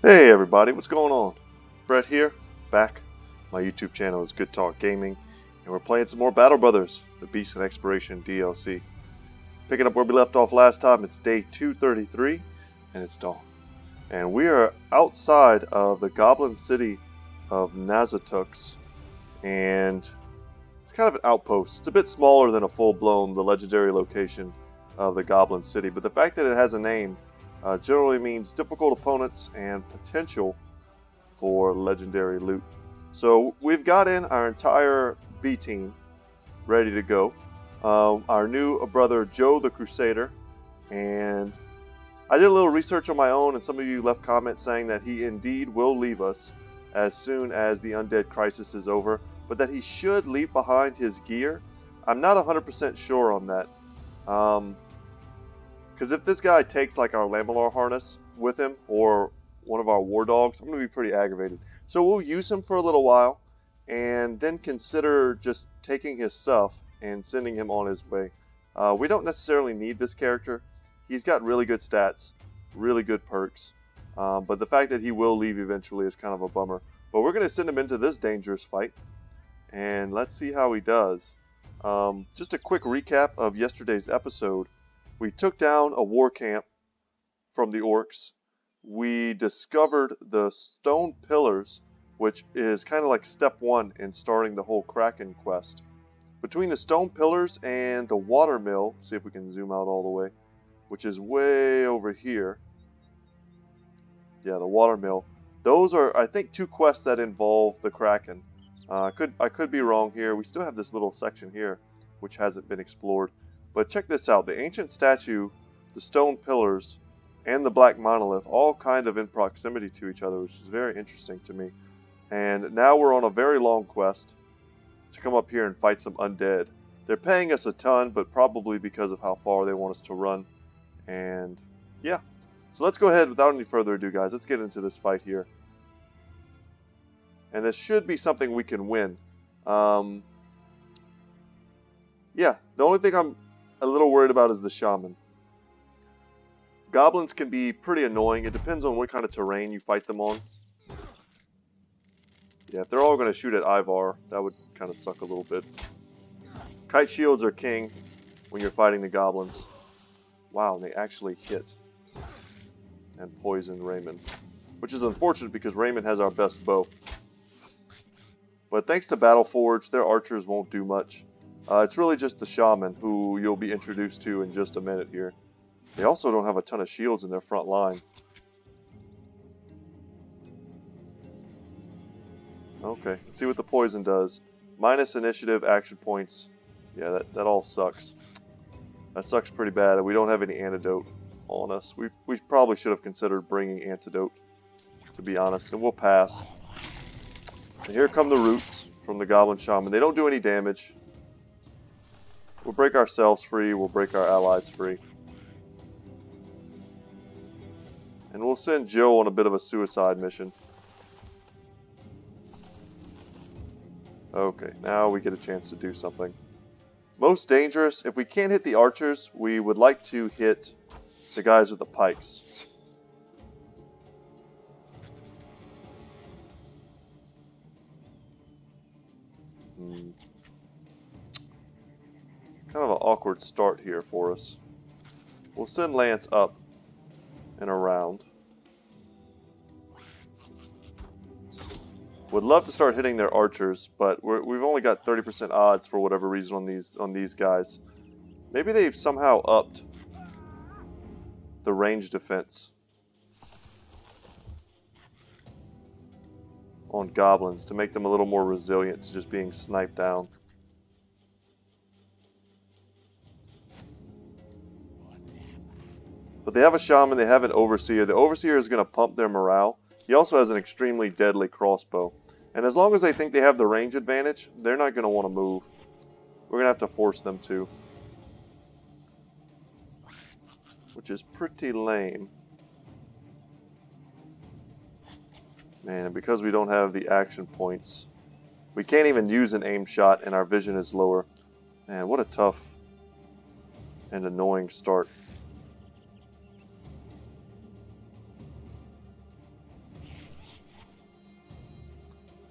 Hey everybody, what's going on? Brett here, back. My YouTube channel is Good Talk Gaming, and we're playing some more Battle Brothers, the Beast and Exploration DLC. Picking up where we left off last time, it's day 233, and it's dawn. And we are outside of the Goblin city of Nazatux, and it's kind of an outpost. It's a bit smaller than a full-blown, the legendary location of the Goblin city, but the fact that it has a name generally means difficult opponents and potential for legendary loot. So we've got in our entire B team ready to go. Our new brother Joe the Crusader, and I did a little research on my own, and some of you left comments saying that he indeed will leave us as soon as the undead crisis is over, but that he should leave behind his gear. I'm not 100% sure on that. Because if this guy takes like our Lamellar harness with him, or one of our war dogs, I'm going to be pretty aggravated. So we'll use him for a little while, and then consider just taking his stuff and sending him on his way. We don't necessarily need this character. He's got really good stats, really good perks, but the fact that he will leave eventually is kind of a bummer. But we're going to send him into this dangerous fight, and let's see how he does. Just a quick recap of yesterday's episode. We took down a war camp from the orcs. We discovered the stone pillars, which is kind of like step one in starting the whole Kraken quest. Between the stone pillars and the water mill, see if we can zoom out all the way, which is way over here. Yeah, the water mill. Those are, I think, two quests that involve the Kraken. I could be wrong here. We still have this little section here, which hasn't been explored. But check this out, the ancient statue, the stone pillars, and the black monolith all kind of in proximity to each other, which is very interesting to me. And now we're on a very long quest to come up here and fight some undead. They're paying us a ton, but probably because of how far they want us to run. And yeah, so let's go ahead without any further ado, guys. Let's get into this fight here. And this should be something we can win. Yeah, the only thing I'm a little worried about is the Shaman. Goblins can be pretty annoying. It depends on what kind of terrain you fight them on. Yeah, if they're all going to shoot at Ivar, that would kind of suck a little bit. Kite shields are king when you're fighting the goblins. Wow, they actually hit and poison Raymond, which is unfortunate because Raymond has our best bow. But thanks to Battleforge, their archers won't do much. It's really just the Shaman, who you'll be introduced to in just a minute here. They also don't have a ton of shields in their front line. Okay, let's see what the poison does. Minus initiative, action points. Yeah, that all sucks. That sucks pretty bad. We don't have any antidote on us. We probably should have considered bringing antidote, to be honest, and we'll pass. And here come the roots from the Goblin Shaman. They don't do any damage. We'll break ourselves free, we'll break our allies free. And we'll send Joe on a bit of a suicide mission. Okay, now we get a chance to do something. Most dangerous, if we can't hit the archers, we would like to hit the guys with the pikes. Kind of an awkward start here for us. We'll send Lance up and around. Would love to start hitting their archers, but we've only got 30% odds for whatever reason on these guys. Maybe they've somehow upped the range defense on goblins to make them a little more resilient to just being sniped down. But they have a Shaman, they have an Overseer. The Overseer is going to pump their morale. He also has an extremely deadly crossbow. And as long as they think they have the range advantage, they're not going to want to move. We're going to have to force them to. Which is pretty lame. Man, and because we don't have the action points, we can't even use an aim shot and our vision is lower. Man, what a tough and annoying start.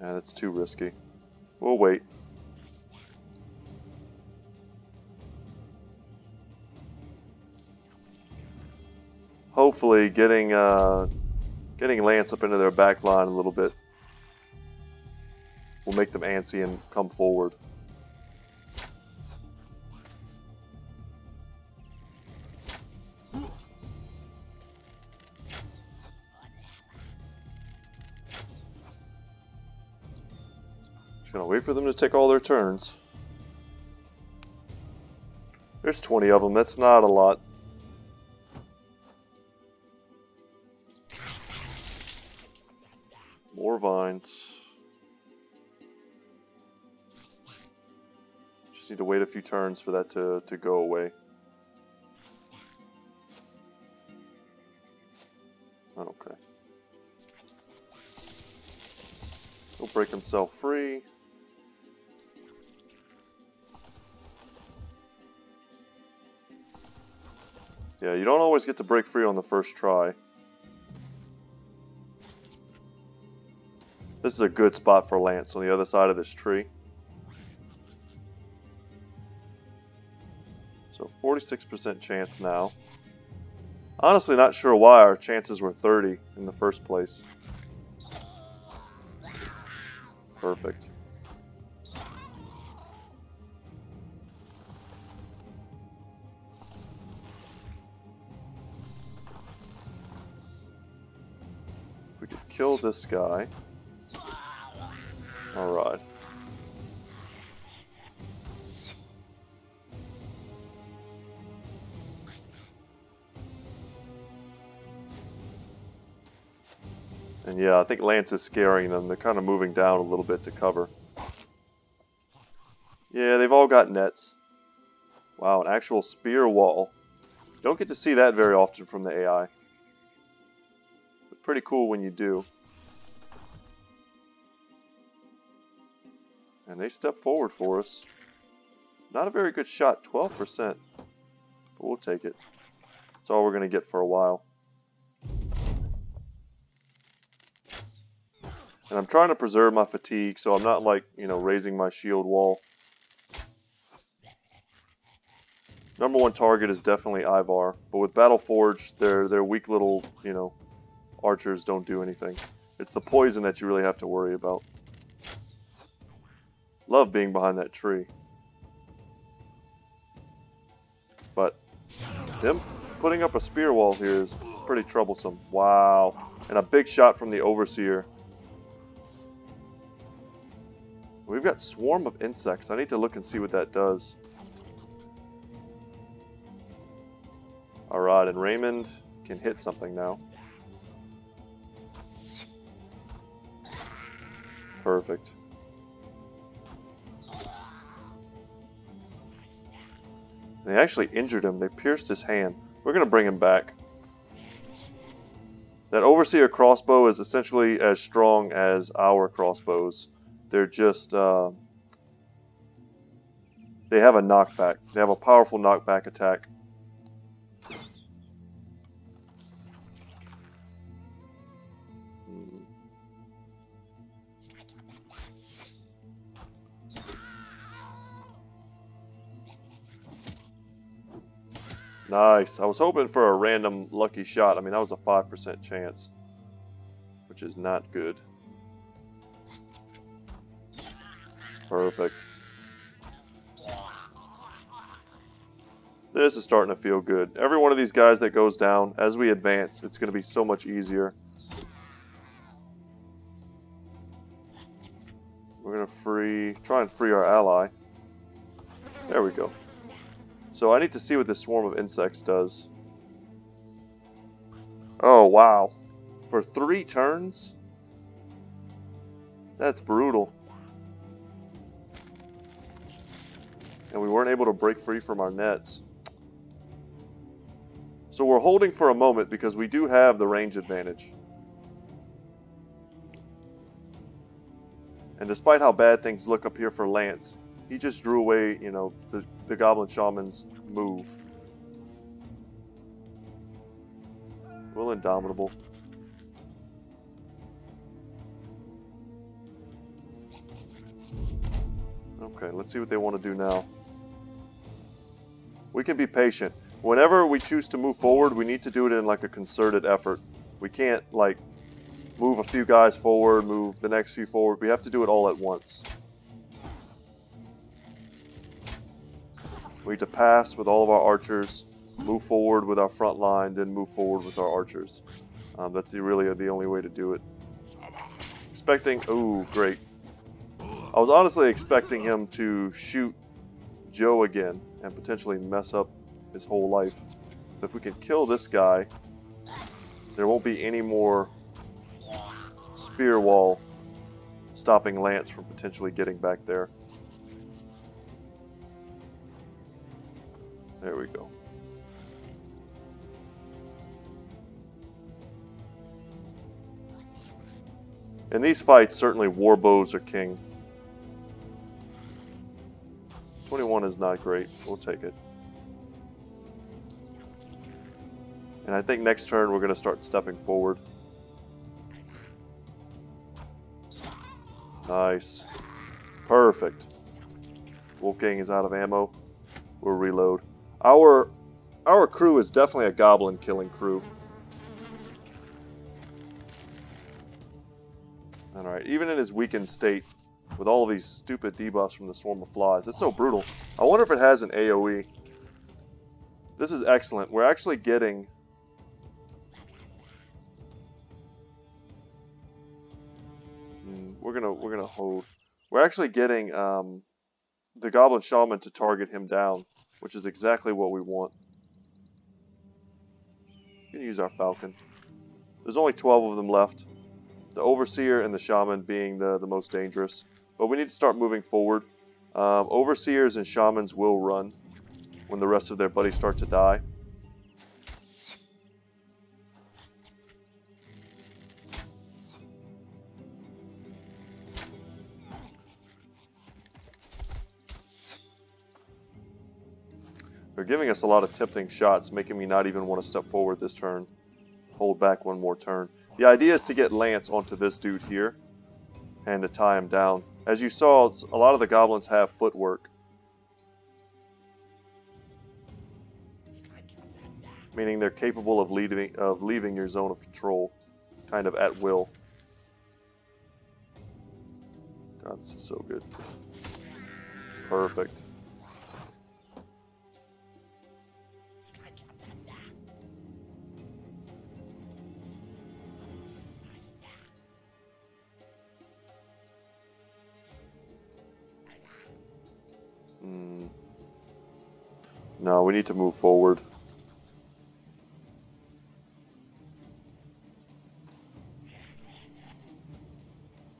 Yeah, that's too risky. We'll wait. Hopefully getting Lance up into their back line a little bit will make them antsy and come forward. Just gonna wait for them to take all their turns. There's 20 of them, that's not a lot. More vines. Just need to wait a few turns for that to go away. Okay. He'll break himself free. Yeah, you don't always get to break free on the first try. This is a good spot for Lance on the other side of this tree. So 46% chance now. Honestly, not sure why our chances were 30 in the first place. Perfect. If we could kill this guy. Alright. And yeah, I think Lance is scaring them. They're kind of moving down a little bit to cover. Yeah, they've all got nets. Wow, an actual spear wall. Don't get to see that very often from the AI. But pretty cool when you do. And they step forward for us. Not a very good shot, 12%. But we'll take it. That's all we're going to get for a while. And I'm trying to preserve my fatigue, so I'm not like, you know, raising my shield wall. Number one target is definitely Ivar, but with Battle Forge, their weak little, you know, archers don't do anything. It's the poison that you really have to worry about. Love being behind that tree. But them putting up a spear wall here is pretty troublesome. Wow. And a big shot from the Overseer. We've got Swarm of Insects. I need to look and see what that does. Alright, and Raymond can hit something now. Perfect. They actually injured him. They pierced his hand. We're going to bring him back. That Overseer crossbow is essentially as strong as our crossbows. They're just, they have a knockback. They have a powerful knockback attack. Nice. I was hoping for a random lucky shot. I mean, that was a 5% chance, which is not good. Perfect. This is starting to feel good. Every one of these guys that goes down, as we advance, it's going to be so much easier. We're going to try and free our ally. There we go. So I need to see what this swarm of insects does. Oh, wow. For 3 turns? That's brutal. And we weren't able to break free from our nets. So we're holding for a moment because we do have the range advantage. And despite how bad things look up here for Lance, he just drew away, you know, the Goblin Shaman's move. Will Indomitable. Okay, let's see what they want to do now. We can be patient. Whenever we choose to move forward, we need to do it in like a concerted effort. We can't like move a few guys forward, move the next few forward. We have to do it all at once. We need to pass with all of our archers, move forward with our front line, then move forward with our archers. That's really the only way to do it. Expecting... Ooh, great. I was honestly expecting him to shoot Joe again and potentially mess up his whole life. But if we can kill this guy, there won't be any more spear wall stopping Lance from potentially getting back there. There we go. In these fights, certainly warbows are king. 21 is not great. We'll take it. And I think next turn we're going to start stepping forward. Nice. Perfect. Wolfgang is out of ammo. We'll reload. Our crew is definitely a goblin killing crew. Alright, even in his weakened state, with all of these stupid debuffs from the swarm of flies, it's so brutal. I wonder if it has an AoE. This is excellent. We're actually getting... We're gonna hold. We're actually getting the Goblin Shaman to target him down, which is exactly what we want. We can use our Falcon. There's only 12 of them left. The Overseer and the Shaman being the most dangerous. But we need to start moving forward. Overseers and Shamans will run when the rest of their buddies start to die. They're giving us a lot of tempting shots, making me not even want to step forward this turn. Hold back one more turn. The idea is to get Lance onto this dude here and to tie him down. As you saw, a lot of the goblins have footwork, meaning they're capable of leaving your zone of control, kind of at will. God, this is so good. Perfect. No, we need to move forward.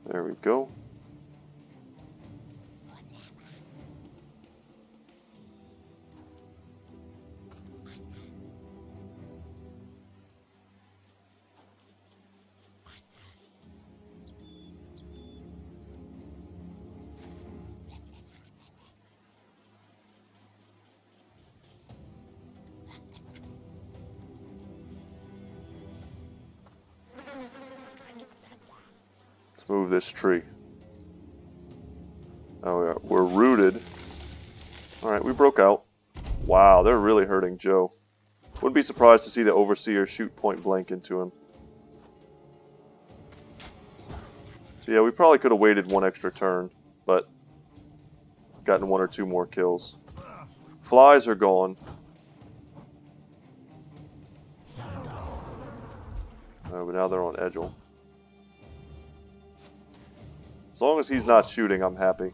There we go. Let's move this tree. Oh, yeah, we're rooted. Alright, we broke out. Wow, they're really hurting Joe. Wouldn't be surprised to see the Overseer shoot point blank into him. So yeah, we probably could have waited one extra turn, but gotten one or two more kills. Flies are gone. Oh, but now they're on Edgel. As long as he's not shooting, I'm happy.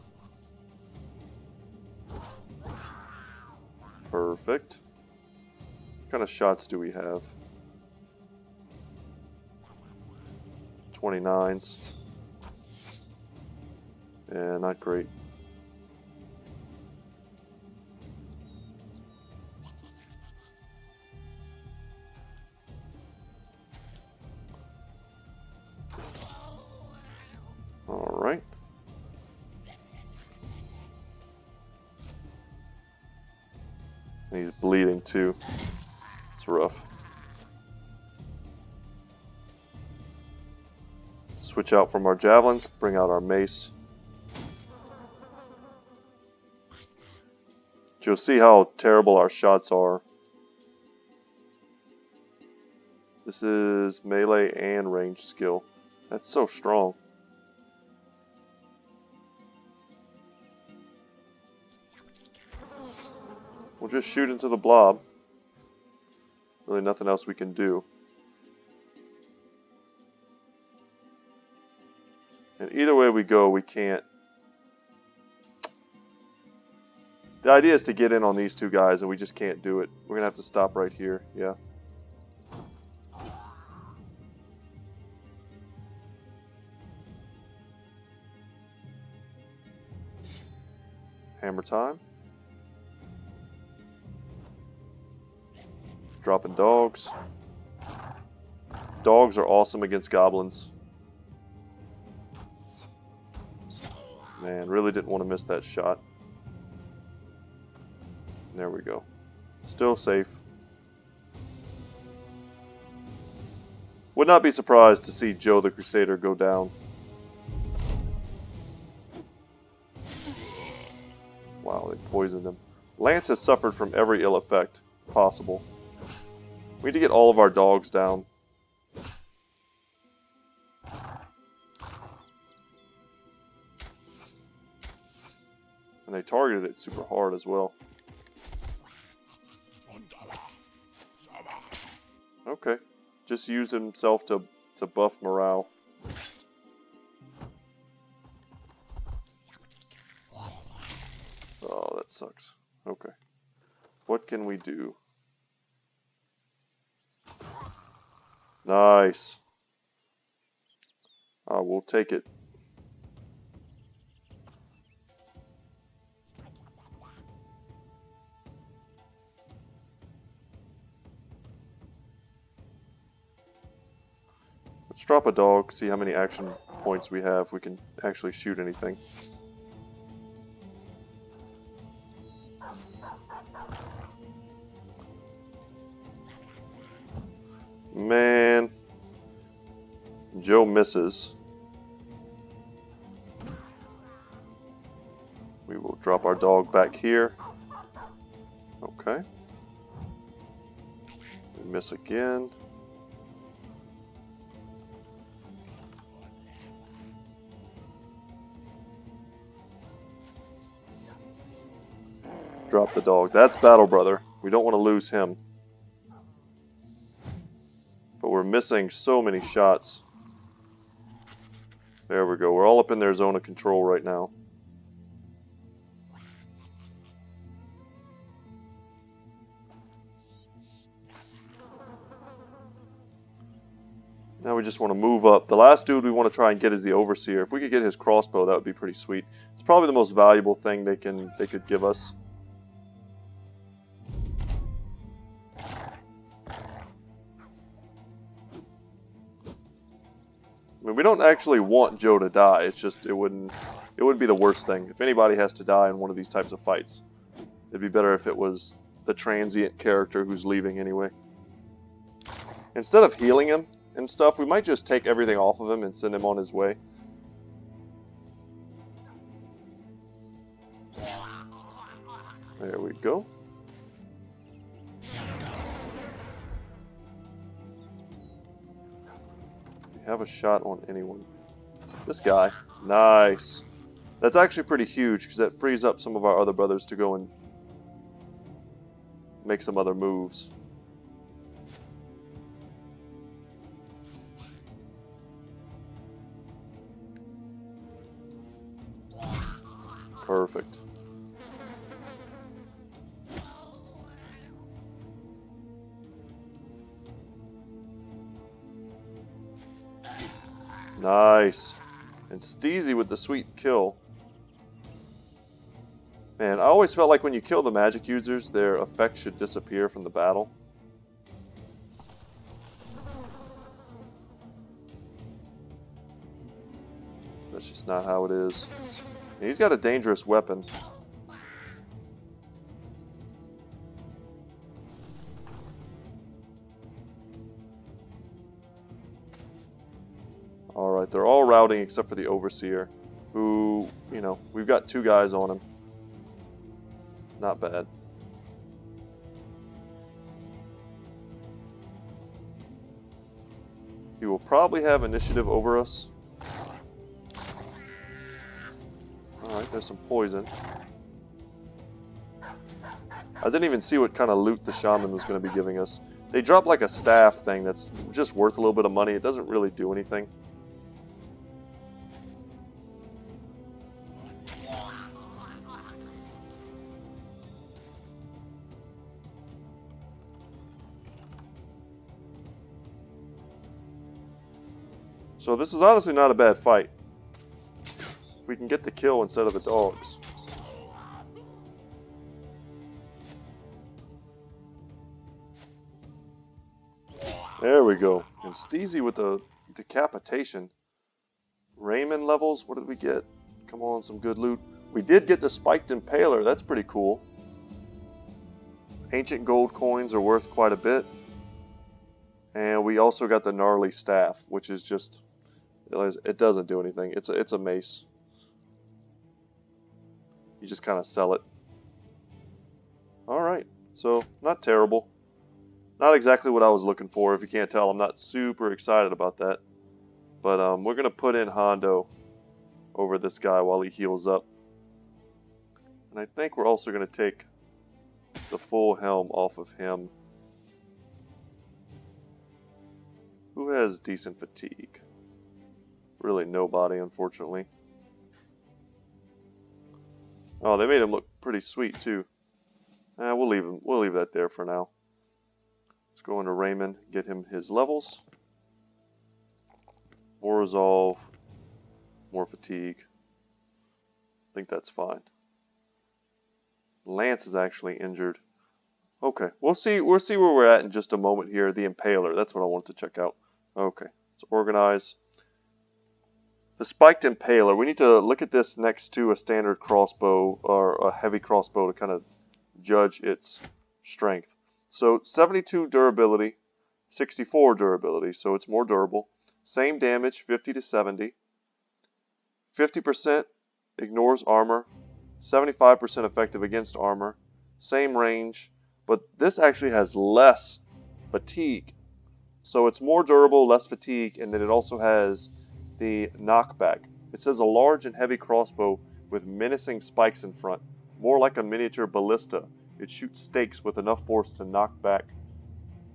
Perfect. What kind of shots do we have? 29s. Yeah, not great. Alright. He's bleeding too. It's rough. Switch out from our javelins, bring out our mace. You'll see how terrible our shots are. This is melee and range skill. That's so strong. We'll just shoot into the blob. Really nothing else we can do. And either way we go, we can't. The idea is to get in on these two guys, and we just can't do it. We're going to have to stop right here. Yeah. Hammer time. Dropping dogs. Dogs are awesome against goblins. Man, really didn't want to miss that shot. There we go. Still safe. Would not be surprised to see Joe the Crusader go down. Wow, they poisoned him. Lance has suffered from every ill effect possible. We need to get all of our dogs down. And they targeted it super hard as well. Okay. Just used himself to buff morale. Oh, that sucks. Okay. What can we do? Nice. We'll take it. Let's drop a dog, see how many action points we have. We can actually shoot anything. Man. Joe misses. We will drop our dog back here. Okay. We miss again. Drop the dog. That's Battle Brother. We don't want to lose him. But we're missing so many shots. There we go. We're all up in their zone of control right now. Now we just want to move up. The last dude we want to try and get is the Overseer. If we could get his crossbow, that would be pretty sweet. It's probably the most valuable thing they could give us. I mean, we don't actually want Joe to die. It's just it wouldn't be the worst thing. If anybody has to die in one of these types of fights, it'd be better if it was the transient character who's leaving anyway. Instead of healing him and stuff, we might just take everything off of him and send him on his way. There we go. Have a shot on anyone. This guy. Nice. That's actually pretty huge because that frees up some of our other brothers to go and make some other moves. Perfect. Nice. And Steezy with the sweet kill. Man, I always felt like when you kill the magic users, their effects should disappear from the battle. That's just not how it is. And he's got a dangerous weapon. Alright, they're all routing except for the Overseer, who, you know, we've got 2 guys on him. Not bad. He will probably have initiative over us. Alright, there's some poison. I didn't even see what kind of loot the shaman was going to be giving us. They drop like a staff thing that's just worth a little bit of money. It doesn't really do anything. So this is honestly not a bad fight. If we can get the kill instead of the dogs. There we go. And Steezy with the decapitation. Raymond levels, what did we get? Come on, some good loot. We did get the spiked impaler, that's pretty cool. Ancient gold coins are worth quite a bit. And we also got the gnarly staff, which is just, it doesn't do anything. It's a mace. You just kind of sell it. Alright, so not terrible. Not exactly what I was looking for. If you can't tell, I'm not super excited about that. But we're going to put in Hondo over this guy while he heals up. And I think we're also going to take the full helm off of him. Who has decent fatigue? Really nobody, unfortunately. Oh, they made him look pretty sweet too. We'll leave him. We'll leave that there for now. Let's go into Raymond, get him his levels. More resolve, more fatigue. I think that's fine. Lance is actually injured. Okay, we'll see where we're at in just a moment here. The Impaler, that's what I want to check out. Okay, let's organize. The spiked Impaler, we need to look at this next to a standard crossbow or a heavy crossbow to kind of judge its strength. So 72 durability, 64 durability, so it's more durable. Same damage, 50 to 70. 50% ignores armor, 75% effective against armor. Same range, but this actually has less fatigue. So it's more durable, less fatigue, and then it also has the knockback. It says a large and heavy crossbow with menacing spikes in front, more like a miniature ballista. It shoots stakes with enough force to knock back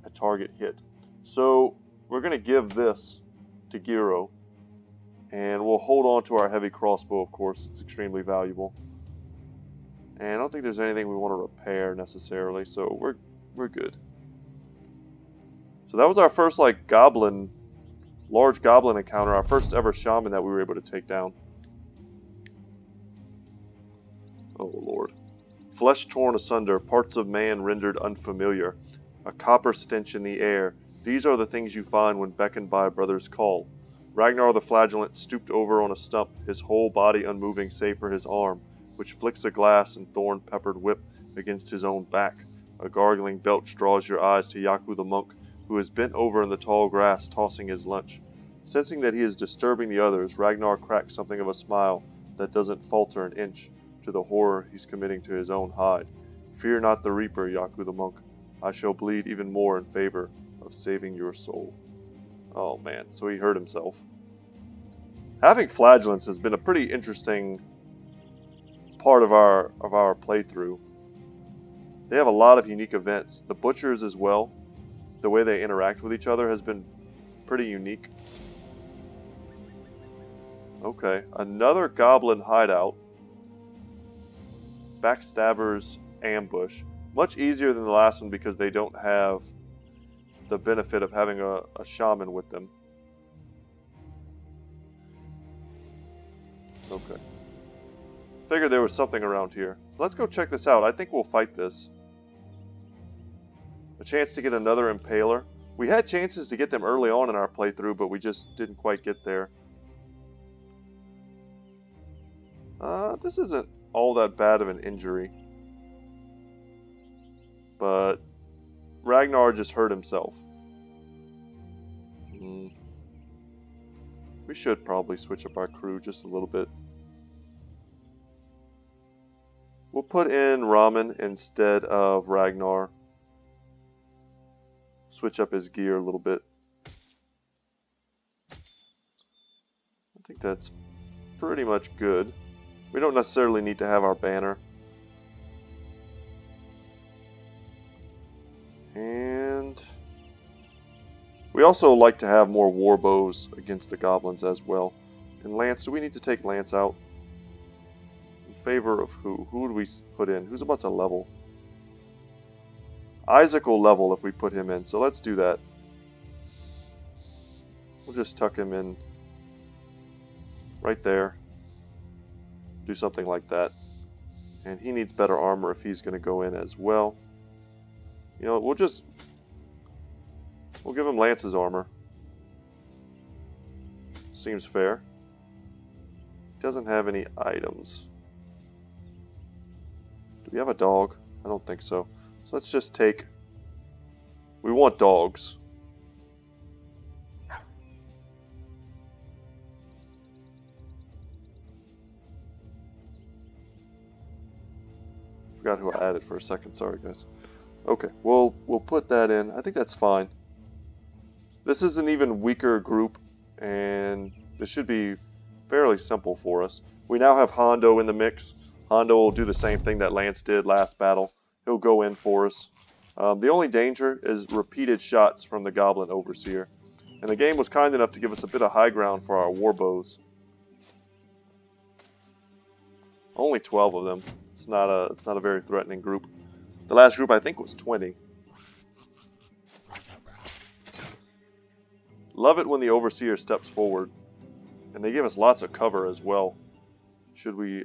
a target hit. So we're going to give this to Giro, and we'll hold on to our heavy crossbow, of course. It's extremely valuable. And I don't think there's anything we want to repair necessarily, so we're good. So that was our first like large goblin encounter, our first ever shaman that we were able to take down. Oh Lord. Flesh torn asunder, parts of man rendered unfamiliar, a copper stench in the air. These are the things you find when beckoned by a brother's call. Ragnar the Flagellant stooped over on a stump, his whole body unmoving save for his arm, which flicks a glass and thorn-peppered whip against his own back. A gargling belch draws your eyes to Yaku the monk, who is bent over in the tall grass tossing his lunch. Sensing that he is disturbing the others, Ragnar cracks something of a smile that doesn't falter an inch to the horror he's committing to his own hide. Fear not the Reaper, Yaku the monk. I shall bleed even more in favor of saving your soul. Oh man, so he hurt himself. Having flagellants has been a pretty interesting part of our playthrough. They have a lot of unique events. The butchers as well. The way they interact with each other has been pretty unique. Okay, another goblin hideout. Backstabber's ambush. Much easier than the last one because they don't have the benefit of having a shaman with them. Okay. Figured there was something around here. So let's go check this out. I think we'll fight this. A chance to get another Impaler. We had chances to get them early on in our playthrough, but we just didn't quite get there. This isn't all that bad of an injury. But Ragnar just hurt himself. We should probably switch up our crew just a little bit. We'll put in Ramen instead of Ragnar. Switch up his gear a little bit. I think that's pretty much good. We don't necessarily need to have our banner. And we also like to have more war bows against the goblins as well. And Lance, do we need to take Lance out? In favor of who? Who would we put in? Who's about to level? Isaac will level if we put him in, so let's do that. We'll just tuck him in right there. Do something like that. And he needs better armor if he's going to go in as well. You know, we'll give him Lance's armor. Seems fair. Doesn't have any items. Do we have a dog? I don't think so. So let's just take... We want dogs. Forgot who I added for a second. Sorry, guys. Okay, we'll put that in. I think that's fine. This is an even weaker group, and this should be fairly simple for us. We now have Hondo in the mix. Hondo will do the same thing that Lance did last battle. He'll go in for us. The only danger is repeated shots from the Goblin Overseer. And the game was kind enough to give us a bit of high ground for our war bows. Only 12 of them. It's not a very threatening group. The last group I think was 20. Love it when the Overseer steps forward. And they give us lots of cover as well. Should we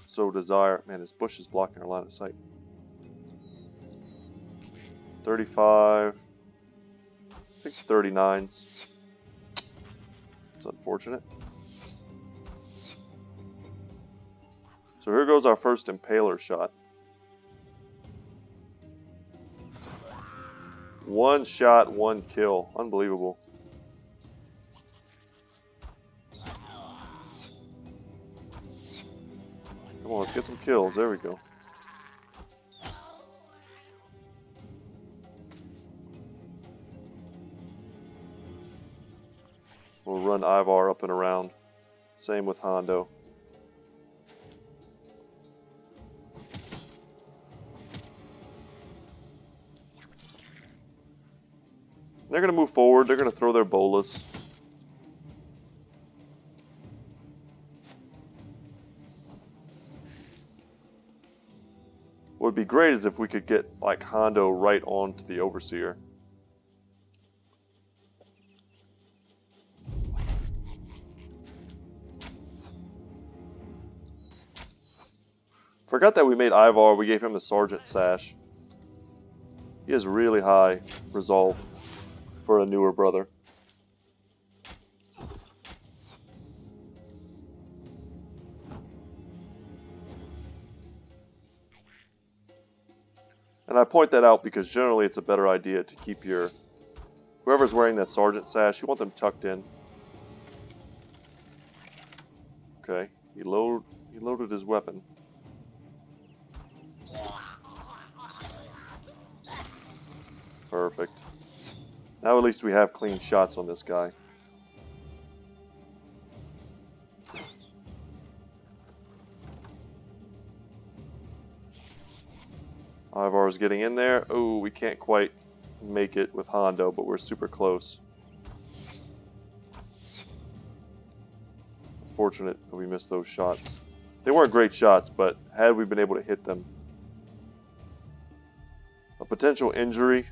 so desire. Man, this bush is blocking our line of sight. 35. I think 39s. It's unfortunate. So here goes our first Impaler shot. One shot, one kill. Unbelievable. Come on, let's get some kills. There we go. We'll run Ivar up and around. Same with Hondo. They're going to move forward. They're going to throw their bolas. What would be great is if we could get like Hondo right onto the Overseer. Forgot that we made Ivar. We gave him the Sergeant Sash. He has really high resolve for a newer brother. And I point that out because generally it's a better idea to keep your... Whoever's wearing that Sergeant Sash, you want them tucked in. Okay, he loaded his weapon. Perfect. Now at least we have clean shots on this guy. Ivar's getting in there. Oh, we can't quite make it with Hondo, but we're super close. Fortunate that we missed those shots. They weren't great shots, but had we been able to hit them. A potential injury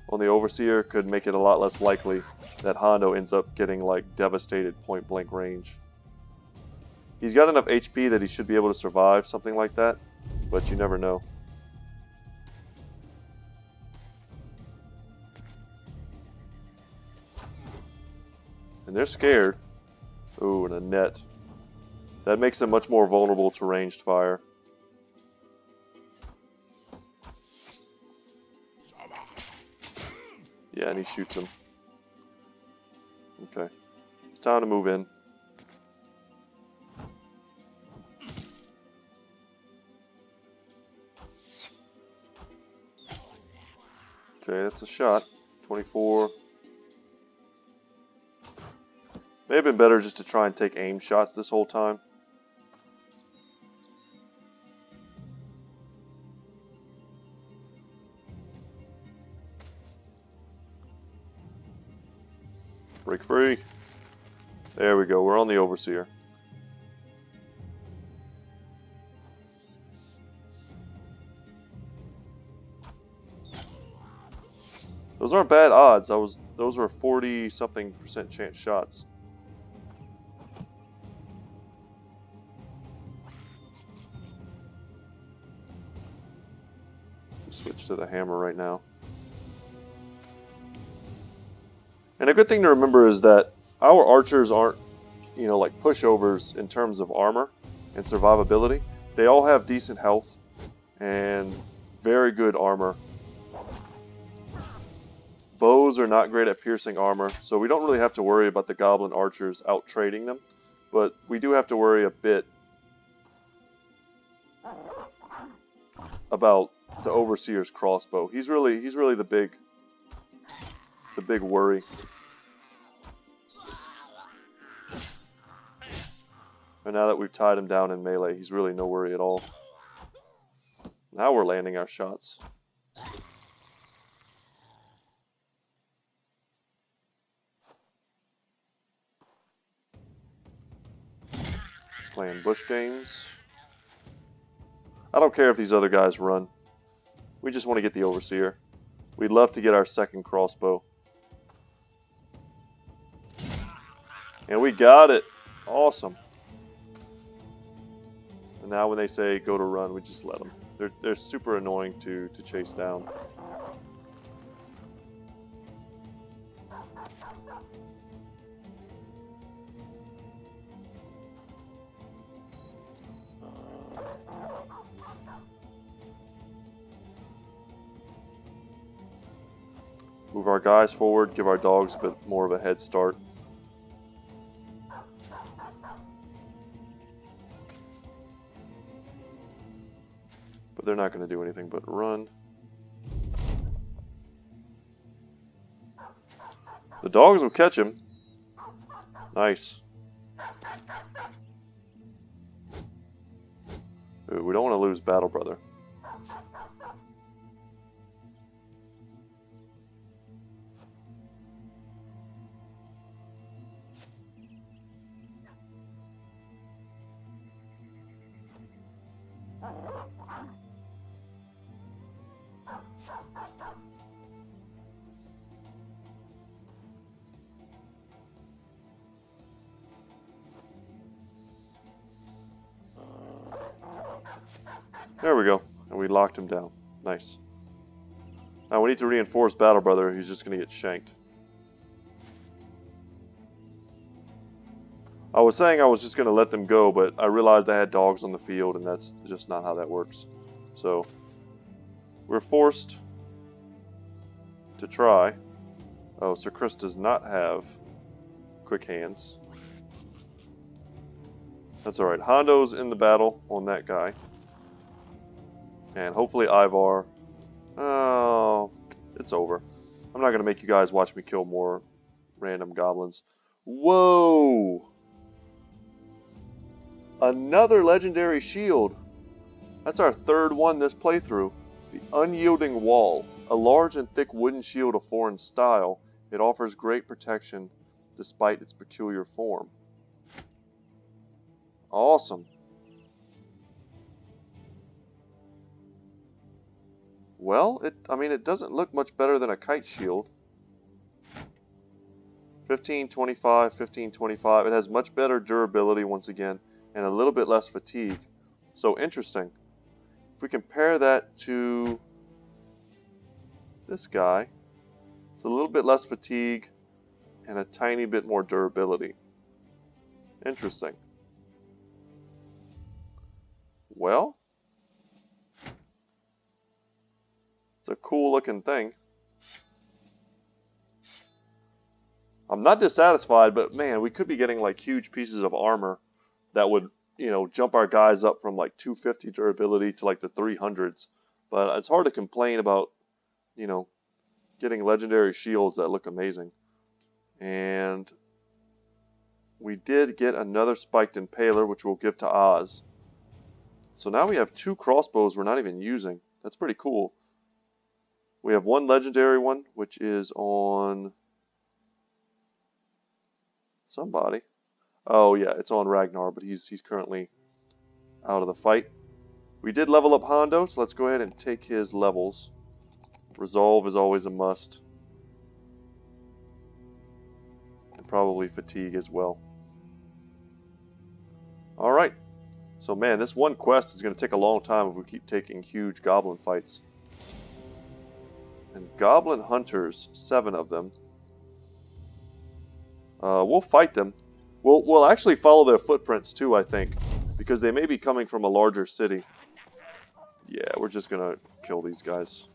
on the Overseer could make it a lot less likely that Hondo ends up getting like devastated point blank range. He's got enough HP that he should be able to survive something like that, but you never know. And they're scared. Ooh, and a net. That makes them much more vulnerable to ranged fire. Yeah, and he shoots him. Okay. It's time to move in. Okay, that's a shot. 24. May have been better just to try and take aim shots this whole time. Break free. There we go. We're on the Overseer. Those aren't bad odds. Those were 40-something% chance shots. Just switch to the hammer right now. And a good thing to remember is that our archers aren't, like pushovers in terms of armor and survivability. They all have decent health and very good armor. Bows are not great at piercing armor, so we don't really have to worry about the Goblin archers out-trading them, but we do have to worry a bit about the Overseer's crossbow. He's really the big worry. And now that we've tied him down in melee, he's really no worry at all. Now we're landing our shots. Playing bush games. I don't care if these other guys run. We just want to get the Overseer. We'd love to get our second crossbow. And we got it. Awesome. And now when they say go to run, we just let them. They're super annoying to chase down. Move our guys forward, give our dogs a bit more of a head start. But they're not going to do anything but run. The dogs will catch him. Nice. Ooh, we don't want to lose Battle Brother. There we go. And we locked him down. Nice. Now we need to reinforce Battle Brother. He's just going to get shanked. I was saying I was just going to let them go, but I realized I had dogs on the field, and that's just not how that works. So, we're forced to try. Oh, Sir Chris does not have quick hands. That's alright. Hondo's in the battle on that guy. And hopefully Ivar... Oh, it's over. I'm not going to make you guys watch me kill more random goblins. Whoa! Another legendary shield. That's our third one this playthrough. The Unyielding Wall. A large and thick wooden shield of foreign style. It offers great protection despite its peculiar form. Awesome. Well, it doesn't look much better than a kite shield. 15, 25, 15, 25. It has much better durability once again, and a little bit less fatigue. So interesting. If we compare that to this guy, it's a little bit less fatigue and a tiny bit more durability. Interesting. Well, it's a cool looking thing. I'm not dissatisfied, but man, we could be getting like huge pieces of armor that would, jump our guys up from like 250 durability to like the 300s. But it's hard to complain about, getting legendary shields that look amazing. And we did get another spiked impaler, which we'll give to Oz. So now we have 2 crossbows we're not even using. That's pretty cool. We have 1 legendary one, which is on somebody. Oh yeah, it's on Ragnar, but he's currently out of the fight. We did level up Hondo, so let's go ahead and take his levels. Resolve is always a must. And probably fatigue as well. Alright. So man, this one quest is going to take a long time if we keep taking huge goblin fights. And goblin hunters, 7 of them. We'll fight them. We'll actually follow their footprints too, I think. Because they may be coming from a larger city. Yeah, we're just going to kill these guys.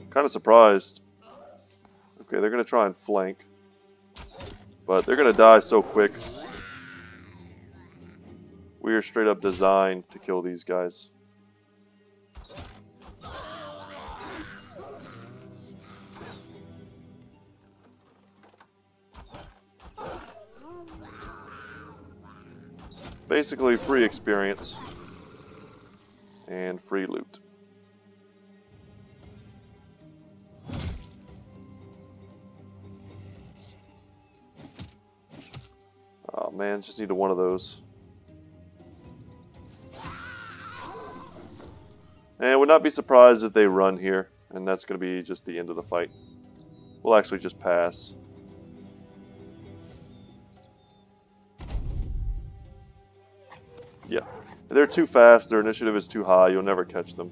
Kind of surprised. Okay, they're going to try and flank. But they're going to die so quick. We are straight up designed to kill these guys. Basically free experience. And free loot. Oh man, just needed one of those. And would not be surprised if they run here, and that's going to be just the end of the fight. We'll actually just pass. Yeah. They're too fast, their initiative is too high, you'll never catch them.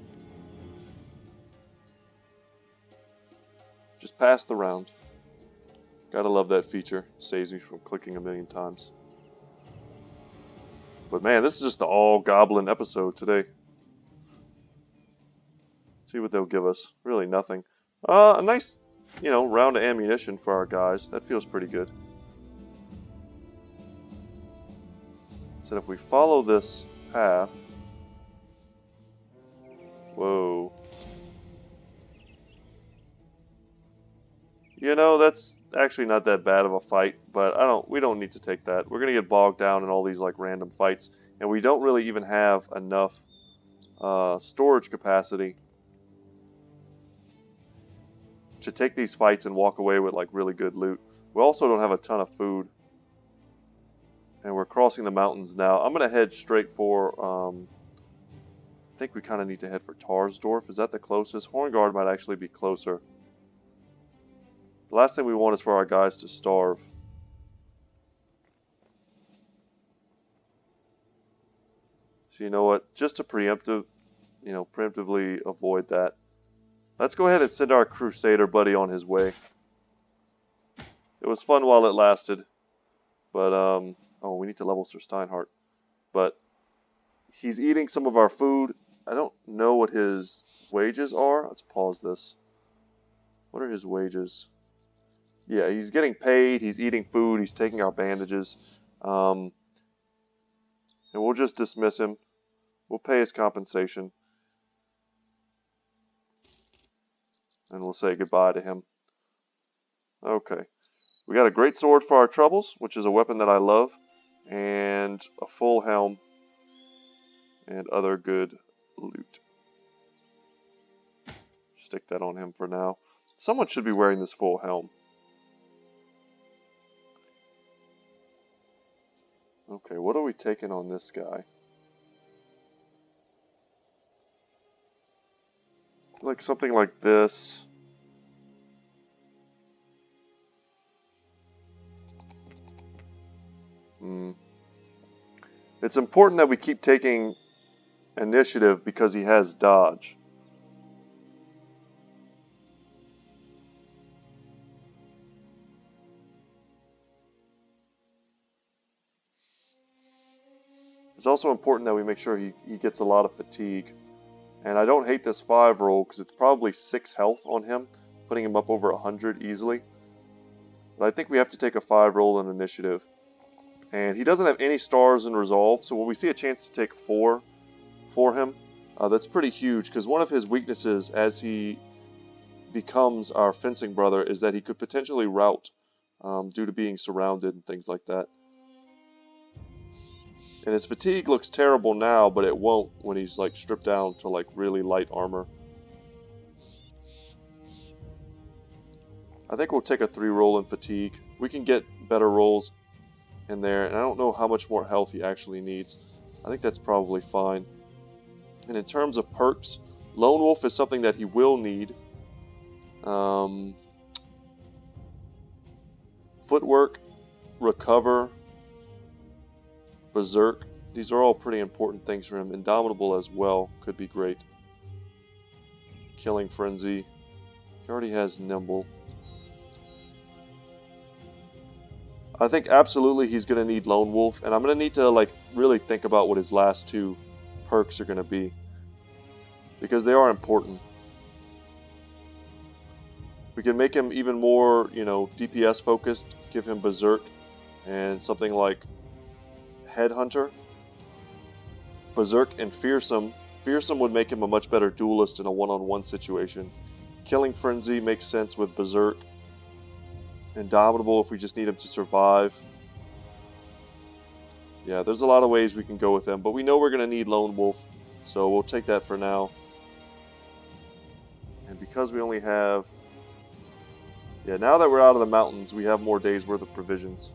Just pass the round. Gotta love that feature. Saves me from clicking a million times. But man, this is just the all-goblin episode today. See what they'll give us. Really nothing. A nice, round of ammunition for our guys. That feels pretty good. So if we follow this path... Whoa. That's actually not that bad of a fight, but we don't need to take that. We're going to get bogged down in all these random fights, and we don't really even have enough storage capacity to take these fights and walk away with really good loot. We also don't have a ton of food. And we're crossing the mountains now. I'm going to head straight for, I think we kind of need to head for Tarsdorf. Is that the closest? Horngard might actually be closer. The last thing we want is for our guys to starve. So you know what? Just to preemptively avoid that. Let's go ahead and send our Crusader buddy on his way. It was fun while it lasted. But, oh, we need to level Sir Steinhardt. But he's eating some of our food. I don't know what his wages are. Let's pause this. What are his wages? Yeah, he's getting paid. He's eating food. He's taking our bandages. And we'll just dismiss him. We'll pay his compensation. And we'll say goodbye to him. Okay. We got a great sword for our troubles, which is a weapon that I love. And a full helm. And other good loot. Stick that on him for now. Someone should be wearing this full helm. Okay, what are we taking on this guy? Like something like this. It's important that we keep taking initiative because he has dodge. It's also important that we make sure he gets a lot of fatigue. And I don't hate this 5 roll because it's probably 6 health on him, putting him up over 100 easily. But I think we have to take a 5 roll in initiative. And he doesn't have any stars in resolve, so when we see a chance to take 4 for him, that's pretty huge because one of his weaknesses as he becomes our fencing brother is that he could potentially rout due to being surrounded and things like that. And his fatigue looks terrible now, but it won't when he's like stripped down to like really light armor. I think we'll take a 3 roll in fatigue. We can get better rolls in there, and I don't know how much more health he actually needs. I think that's probably fine. And in terms of perks, Lone Wolf is something that he will need. Footwork, Recover, Berserk. These are all pretty important things for him. Indomitable as well could be great. Killing Frenzy. He already has Nimble. I think absolutely he's going to need Lone Wolf, and I'm going to need to like really think about what his last 2 perks are going to be, because they are important. We can make him even more, you know, DPS focused, give him Berserk and something like Headhunter. Berserk and Fearsome. Fearsome would make him a much better duelist in a one-on-one situation. Killing Frenzy makes sense with Berserk. Indomitable if we just need him to survive. Yeah, there's a lot of ways we can go with him, but we know we're going to need Lone Wolf, so we'll take that for now. And because we only have... Yeah, now that we're out of the mountains, we have more days worth of provisions.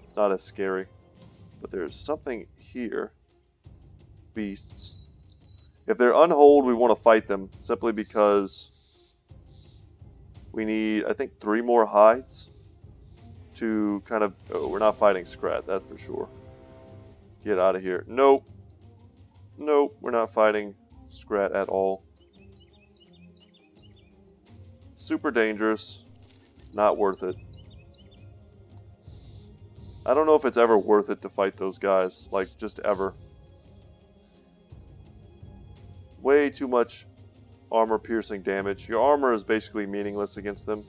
It's not as scary. But there's something here. Beasts. If they're unholed, we want to fight them, simply because... we need, I think, 3 more hides to kind of... Oh, we're not fighting Scrat, that's for sure. Get out of here. Nope. Nope, we're not fighting Scrat at all. Super dangerous. Not worth it. I don't know if it's ever worth it to fight those guys. Like, just ever. Way too much armor-piercing damage. Your armor is basically meaningless against them.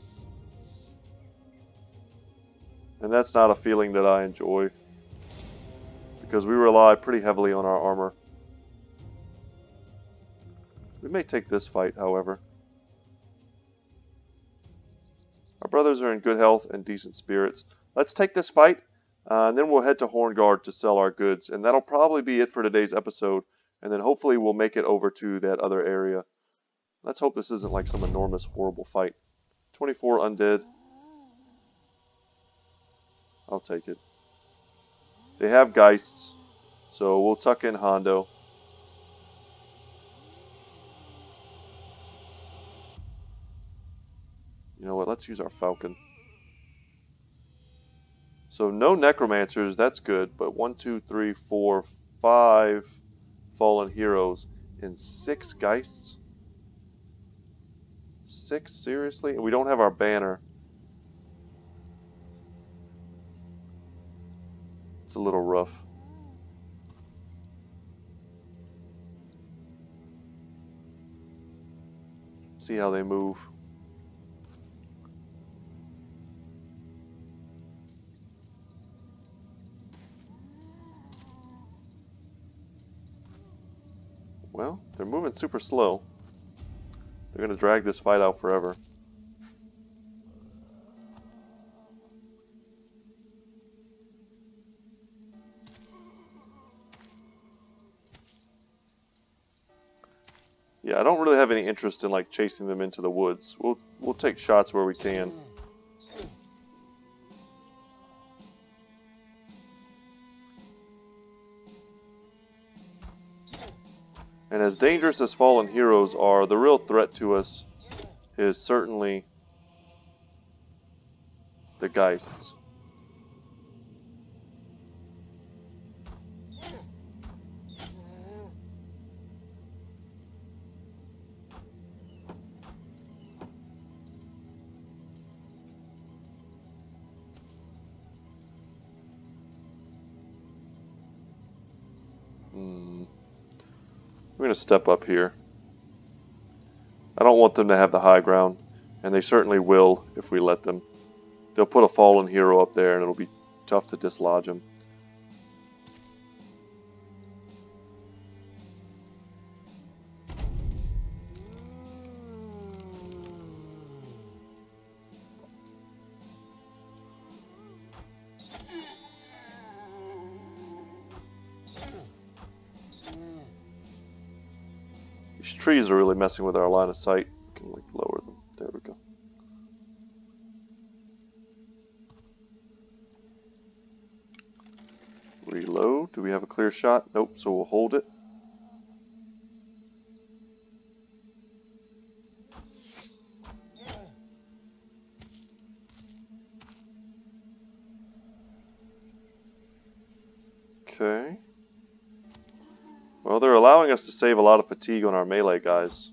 And that's not a feeling that I enjoy, because we rely pretty heavily on our armor. We may take this fight, however. Our brothers are in good health and decent spirits. Let's take this fight, and then we'll head to Hornguard to sell our goods. And that'll probably be it for today's episode. And then hopefully we'll make it over to that other area. Let's hope this isn't like some enormous, horrible fight. 24 undead. I'll take it. They have Geists, so we'll tuck in Hondo. You know what, let's use our Falcon. So no Necromancers, that's good, but 1, 2, 3, 4, 5 Fallen Heroes and 6 Geists? 6? Seriously? And we don't have our banner. It's a little rough. See how they move. Well, they're moving super slow. They're going to drag this fight out forever. Yeah, I don't really have any interest in like chasing them into the woods. We'll take shots where we can. And as dangerous as fallen heroes are, the real threat to us is certainly the Geists. I'm going to step up here. I don't want them to have the high ground, and they certainly will if we let them. They'll put a fallen hero up there, and it'll be tough to dislodge him. These trees are really messing with our line of sight. We can like lower them. There we go. Reload. Do we have a clear shot? Nope, so we'll hold it. Okay. Well, they're allowing us to save a lot of fatigue on our melee guys.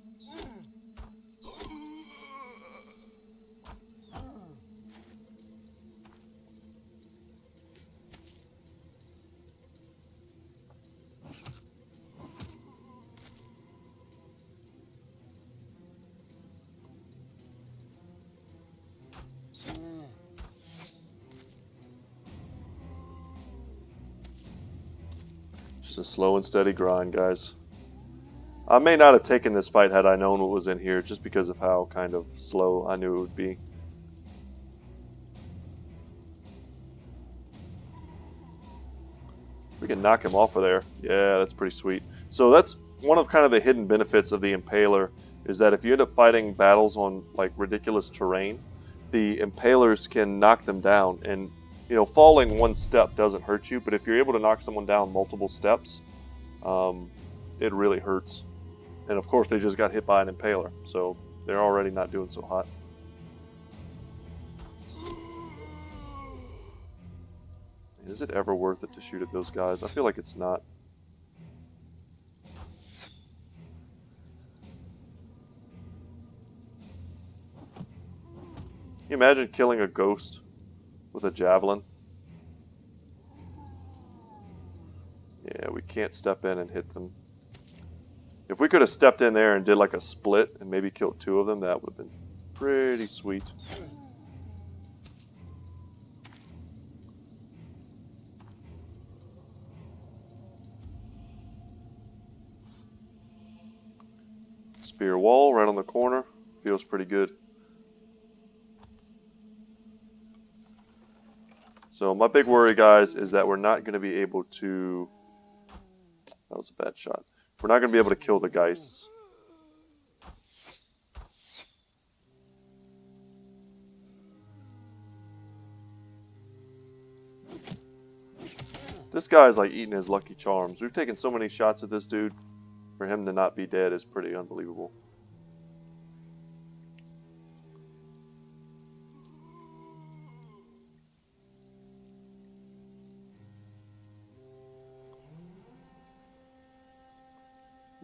Just a slow and steady grind, guys. I may not have taken this fight had I known what was in here, just because of how kind of slow I knew it would be. We can knock him off of there. Yeah, that's pretty sweet. So that's one of kind of the hidden benefits of the Impaler, is that if you end up fighting battles on like ridiculous terrain, the Impalers can knock them down. And you know, falling one step doesn't hurt you, but if you're able to knock someone down multiple steps, it really hurts. And of course, they just got hit by an Impaler, so they're already not doing so hot. Is it ever worth it to shoot at those guys? I feel like it's not. Can you imagine killing a ghost with a javelin? Yeah, we can't step in and hit them. If we could have stepped in there and did like a split and maybe killed two of them, that would have been pretty sweet. Spear wall right on the corner. Feels pretty good. So my big worry, guys, is that we're not going to be able to... That was a bad shot. We're not going to be able to kill the Geists. This guy's like eating his Lucky Charms. We've taken so many shots at this dude. For him to not be dead is pretty unbelievable.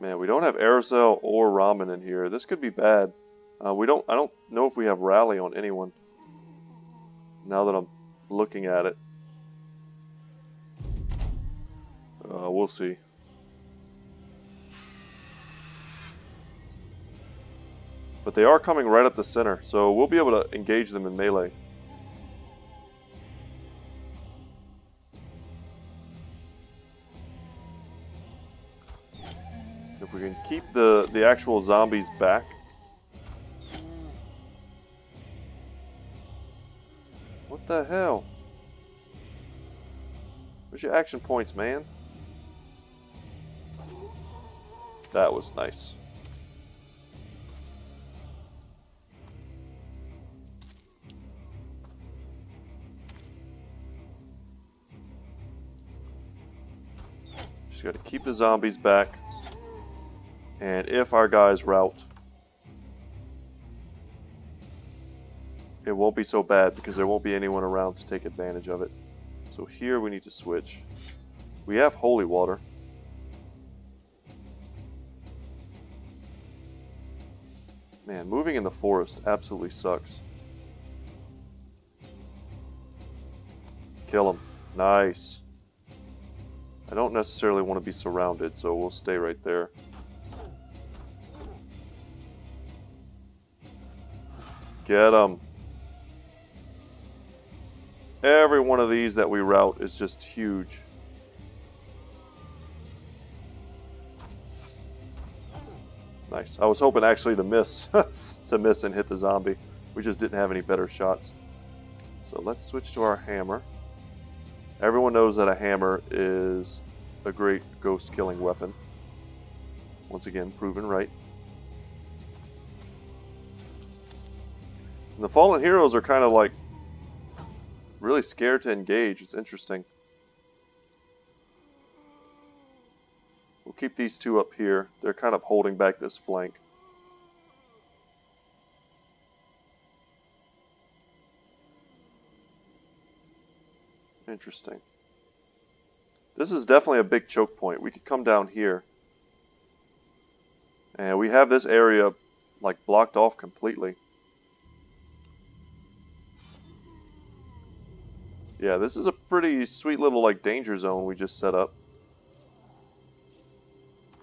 Man, we don't have Aerosol or Ramen in here. This could be bad. I don't know if we have Rally on anyone. Now that I'm looking at it. We'll see. But they are coming right up the center, so we'll be able to engage them in melee. If we can keep the actual zombies back. What the hell? Where's your action points, man? That was nice. Just got to keep the zombies back. And if our guys rout, it won't be so bad because there won't be anyone around to take advantage of it. So here we need to switch. We have holy water. Man, moving in the forest absolutely sucks. Kill him. Nice. I don't necessarily want to be surrounded, so we'll stay right there. Get him. Every one of these that we route is just huge. Nice. I was hoping actually to miss and hit the zombie. We just didn't have any better shots. So let's switch to our hammer. Everyone knows that a hammer is a great ghost killing weapon. Once again, proven right. And the fallen heroes are kind of like really scared to engage. It's interesting. We'll keep these two up here. They're kind of holding back this flank. Interesting. This is definitely a big choke point. We could come down here. And we have this area like blocked off completely. Yeah, this is a pretty sweet little like danger zone we just set up.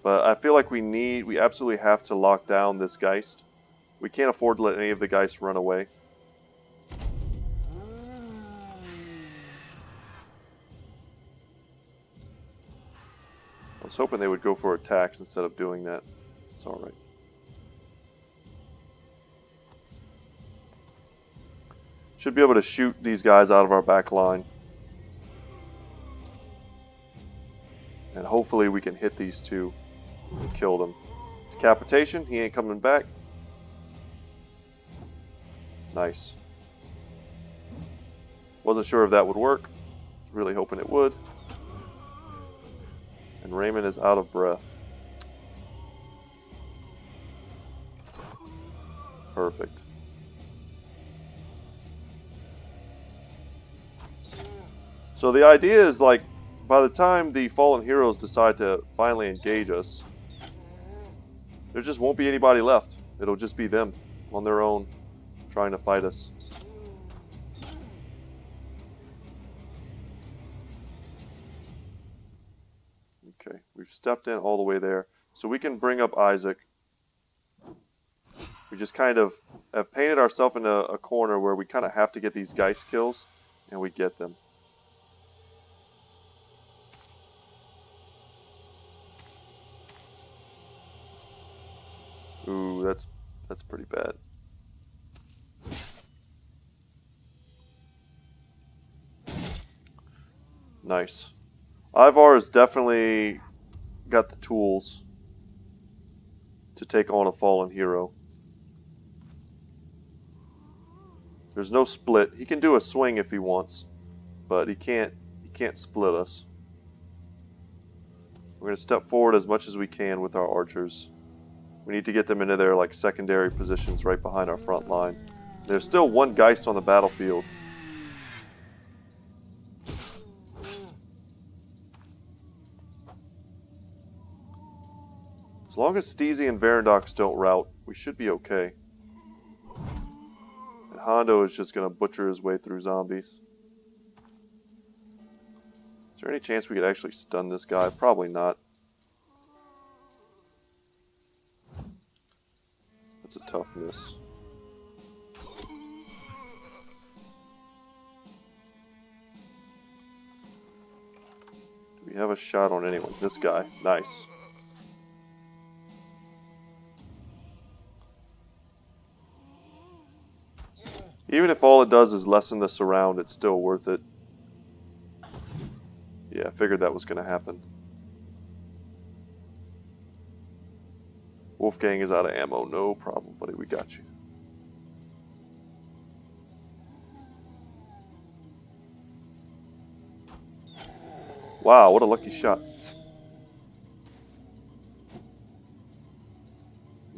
But I feel like we absolutely have to lock down this Geist. We can't afford to let any of the Geists run away. I was hoping they would go for attacks instead of doing that. It's alright. Should be able to shoot these guys out of our back line. And hopefully we can hit these two and kill them. Decapitation, he ain't coming back. Nice. Wasn't sure if that would work. Was really hoping it would. And Raymond is out of breath. Perfect. So the idea is like, by the time the fallen heroes decide to finally engage us, there just won't be anybody left. It'll just be them on their own trying to fight us. Okay, we've stepped in all the way there. So we can bring up Isaac. We just kind of have painted ourselves in a corner where we kind of have to get these Geist kills, and we get them. Ooh, that's pretty bad. Nice. Ivar has definitely got the tools to take on a fallen hero. There's no split. He can do a swing if he wants, but he can't split us. We're going to step forward as much as we can with our archers. We need to get them into their like secondary positions right behind our front line. There's still one Geist on the battlefield. As long as Steezy and Varandox don't rout, we should be okay. And Hondo is just going to butcher his way through zombies. Is there any chance we could actually stun this guy? Probably not. That's a tough miss. Do we have a shot on anyone? This guy. Nice. Even if all it does is lessen the surround, it's still worth it. Yeah, I figured that was going to happen. Wolfgang is out of ammo. No problem, buddy. We got you. Wow, what a lucky shot.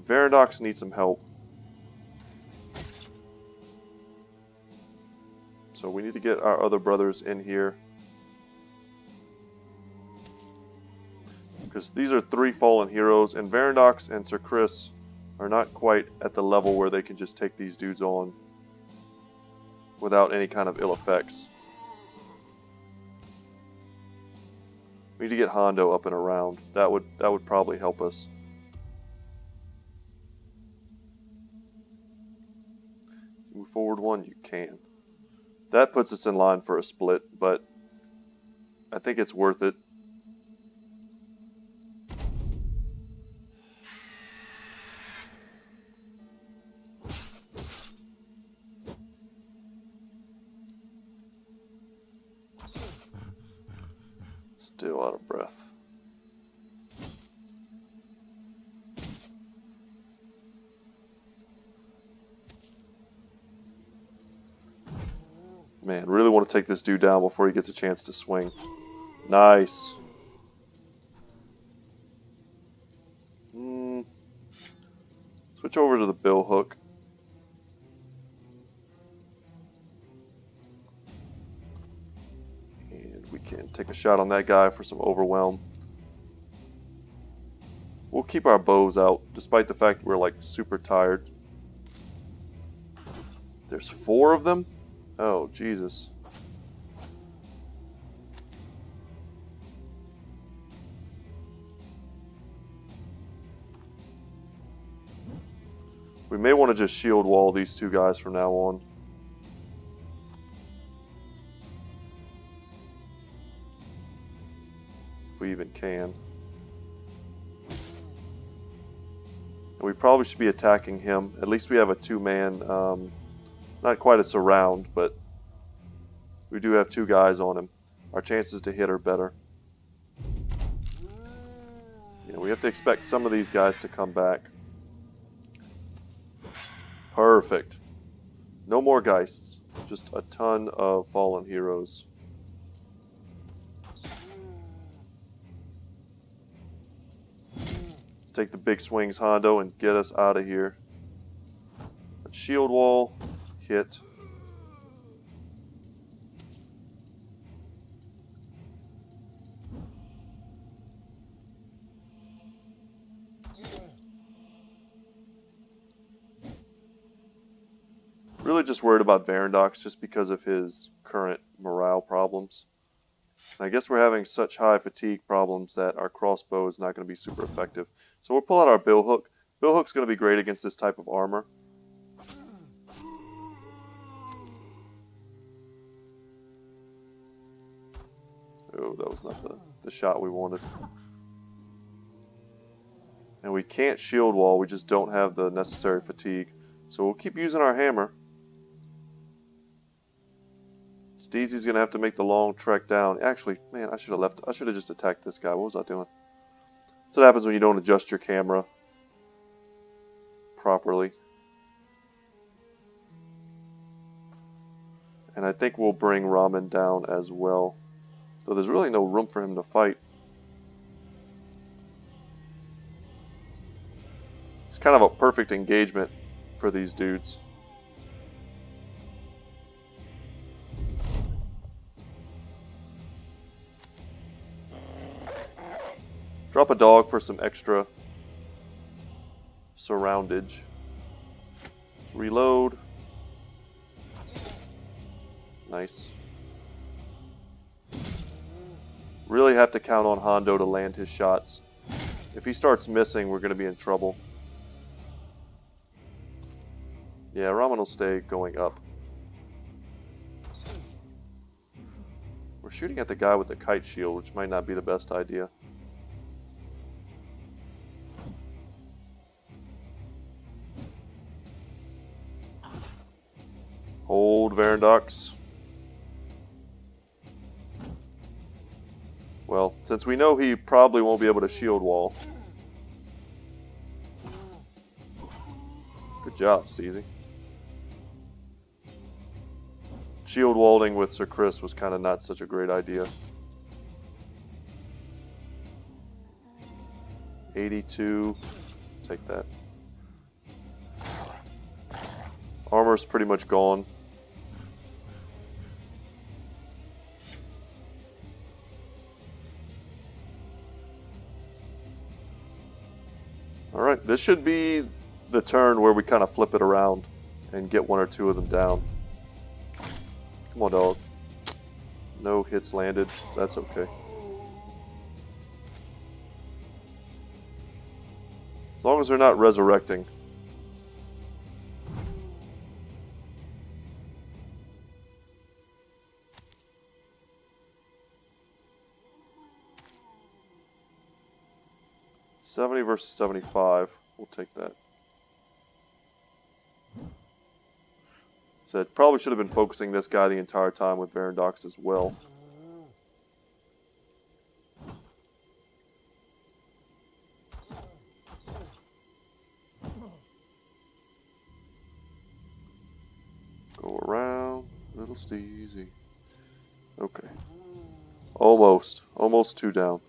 Varandox needs some help. So we need to get our other brothers in here. Because these are 3 fallen heroes, and Varandox and Sir Chris are not quite at the level where they can just take these dudes on without any kind of ill effects. We need to get Hondo up and around. That would probably help us. Move forward 1, you can. That puts us in line for a split, but I think it's worth it. Still out of breath. Man, really want to take this dude down before he gets a chance to swing. Nice. Switch over to the bill hook. And we can take a shot on that guy for some overwhelm. We'll keep our bows out, despite the fact we're like super tired. There's 4 of them? Oh, Jesus. We may want to just shield wall these 2 guys from now on. If we even can. And we probably should be attacking him. At least we have a 2-man, not quite a surround, but we do have 2 guys on him. Our chances to hit are better. You know, we have to expect some of these guys to come back. Perfect. No more Geists. Just a ton of fallen heroes. Let's take the big swings, Hondo, and get us out of here. A shield wall. Hit. Really just worried about Varandox just because of his current morale problems. And I guess we're having such high fatigue problems that our crossbow is not going to be super effective. So we'll pull out our bill hook. Bill hook's going to be great against this type of armor. Oh, that was not the shot we wanted. And we can't shield wall, we just don't have the necessary fatigue. So we'll keep using our hammer. Steezy's gonna have to make the long trek down. Actually, man, I should have left. I should have just attacked this guy. What was I doing? That's what happens when you don't adjust your camera properly. And I think we'll bring Ramen down as well. Though there's really no room for him to fight. It's kind of a perfect engagement for these dudes. Drop a dog for some extra surroundage. Let's reload. Nice. Really have to count on Hondo to land his shots. If he starts missing, we're going to be in trouble. Yeah, Ramen will stay going up. We're shooting at the guy with the kite shield, which might not be the best idea. Hold, Varandox. Well, since we know he probably won't be able to shield wall. Good job, Steezy. Shield walling with Sir Chris was kind of not such a great idea. 82. Take that. Armor's pretty much gone. Alright, this should be the turn where we kind of flip it around and get 1 or 2 of them down. Come on, dog. No hits landed. That's okay. As long as they're not resurrecting. $70 versus 75. We'll take that. So probably should have been focusing this guy the entire time with Varandox as well. Go around. Little Steezy. Okay. Almost. Almost 2 down.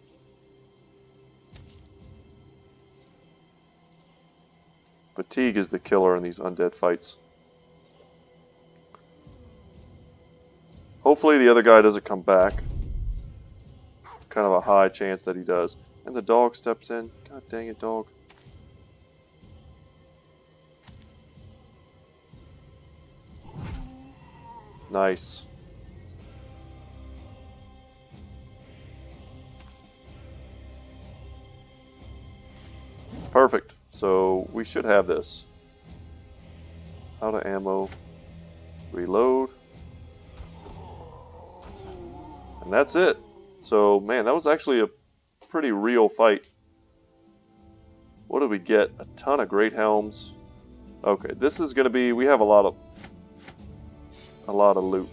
Fatigue is the killer in these undead fights. Hopefully the other guy doesn't come back. Kind of a high chance that he does. And the dog steps in. God dang it, dog. Nice. Perfect. So we should have this. Out of ammo. Reload. And that's it. So, man, that was actually a pretty real fight. What did we get? A ton of great helms. Okay, this is going to be... We have a lot of loot.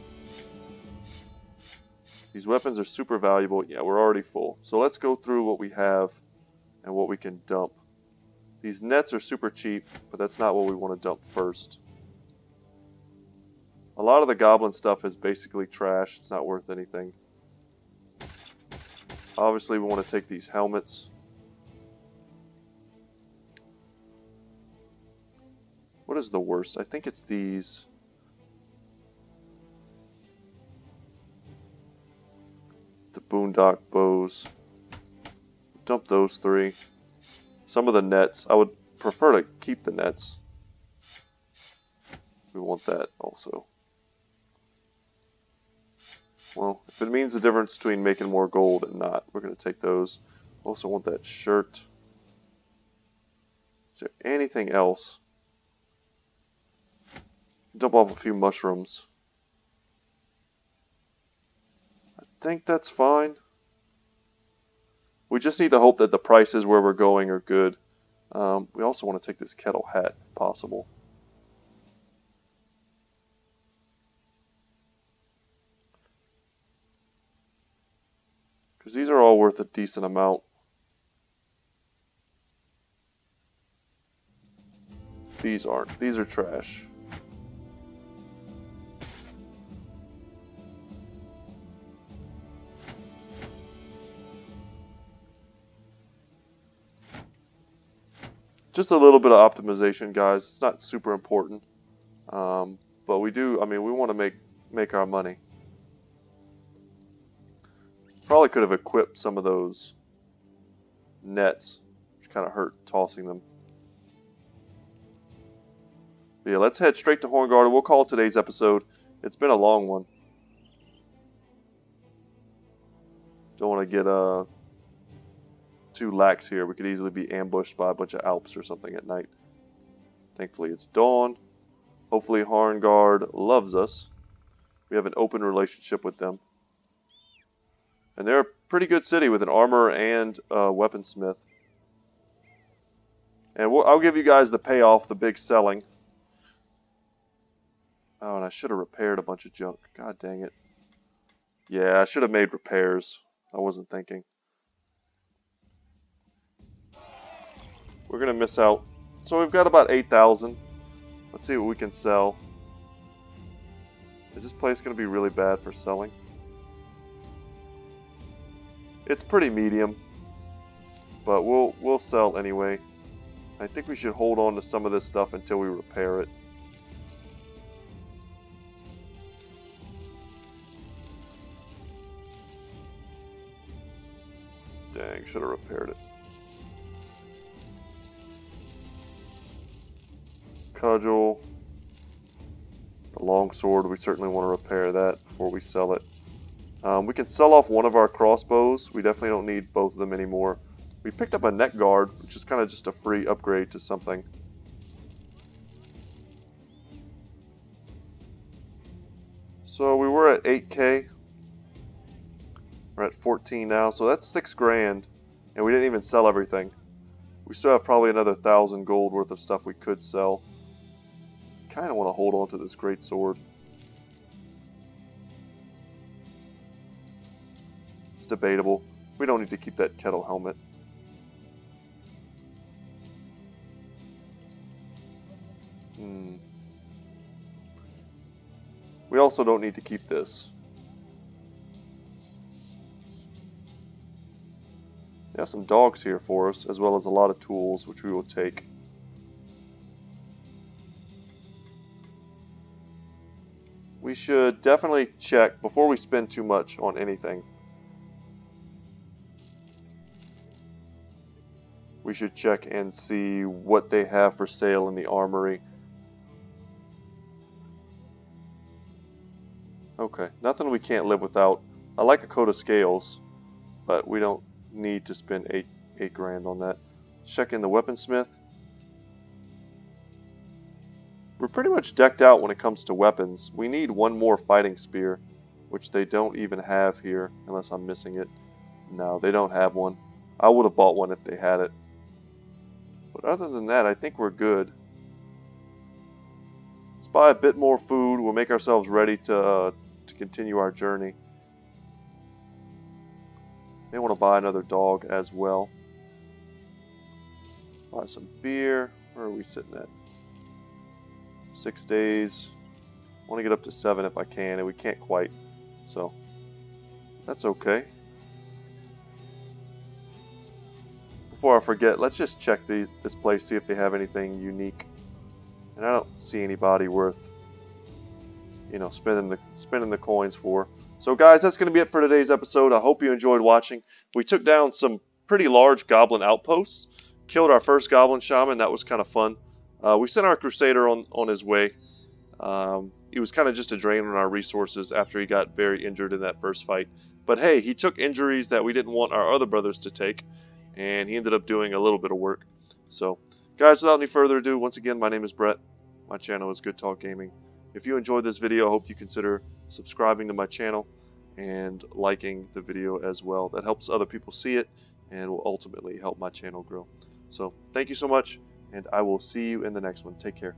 These weapons are super valuable. Yeah, we're already full. So let's go through what we have and what we can dump. These nets are super cheap, but that's not what we want to dump first. A lot of the goblin stuff is basically trash. It's not worth anything. Obviously, we want to take these helmets. What is the worst? I think it's these. The boondock bows. Dump those 3. Some of the nets. I would prefer to keep the nets. We want that also. Well, if it means the difference between making more gold and not, we're going to take those. Also want that shirt. Is there anything else? Dump off a few mushrooms. I think that's fine. We just need to hope that the prices where we're going are good. We also want to take this kettle hat if possible. Because these are all worth a decent amount. These aren't. These are trash. Just a little bit of optimization, guys. It's not super important. But we do, I mean, we want to make our money. Probably could have equipped some of those nets, which kind of hurt tossing them. But yeah, let's head straight to Hornguard. We'll call it today's episode. It's been a long one. Don't want to get too lax here. We could easily be ambushed by a bunch of Alps or something at night. Thankfully it's dawn. Hopefully Hornguard loves us. We have an open relationship with them. And they're a pretty good city with an armor and weaponsmith. And I'll give you guys the payoff, the big selling. Oh, and I should have repaired a bunch of junk. God dang it. Yeah, I should have made repairs. I wasn't thinking. We're going to miss out. So we've got about 8,000. Let's see what we can sell. Is this place going to be really bad for selling? It's pretty medium, but we'll sell anyway. I think we should hold on to some of this stuff until we repair it. Dang, should have repaired it. Cudgel. The longsword, we certainly want to repair that before we sell it. We can sell off one of our crossbows. We definitely don't need both of them anymore. We picked up a neck guard, which is kind of just a free upgrade to something. So we were at 8K. We're at 14 now, so that's 6 grand. And we didn't even sell everything. We still have probably another 1,000 gold worth of stuff we could sell. Kind of want to hold on to this great sword. It's debatable. We don't need to keep that kettle helmet. We also don't need to keep this. Yeah, some dogs here for us, as well as a lot of tools, which we will take. We should definitely check before we spend too much on anything. We should check and see what they have for sale in the armory. Okay, nothing we can't live without. I like a coat of scales, but we don't need to spend eight grand on that. Check in the weaponsmith. We're pretty much decked out when it comes to weapons. We need one more fighting spear, which they don't even have here, unless I'm missing it. No, they don't have one. I would have bought one if they had it. But other than that, I think we're good. Let's buy a bit more food. We'll make ourselves ready to continue our journey. May want to buy another dog as well. Buy some beer. Where are we sitting at? 6 days. I want to get up to 7 if I can, and we can't quite. So, that's okay. Before I forget, let's just check this place, see if they have anything unique. And I don't see anybody worth, you know, spending the coins for. So guys, that's going to be it for today's episode. I hope you enjoyed watching. We took down some pretty large goblin outposts, killed our first goblin shaman. That was kind of fun. We sent our crusader on his way. He was kind of just a drain on our resources after he got very injured in that first fight. But hey, he took injuries that we didn't want our other brothers to take, and he ended up doing a little bit of work. So guys, without any further ado, once again, my name is Brett. My channel is Good Talk Gaming. If you enjoyed this video, I hope you consider subscribing to my channel and liking the video as well. That helps other people see it and will ultimately help my channel grow. So thank you so much, and I will see you in the next one. Take care.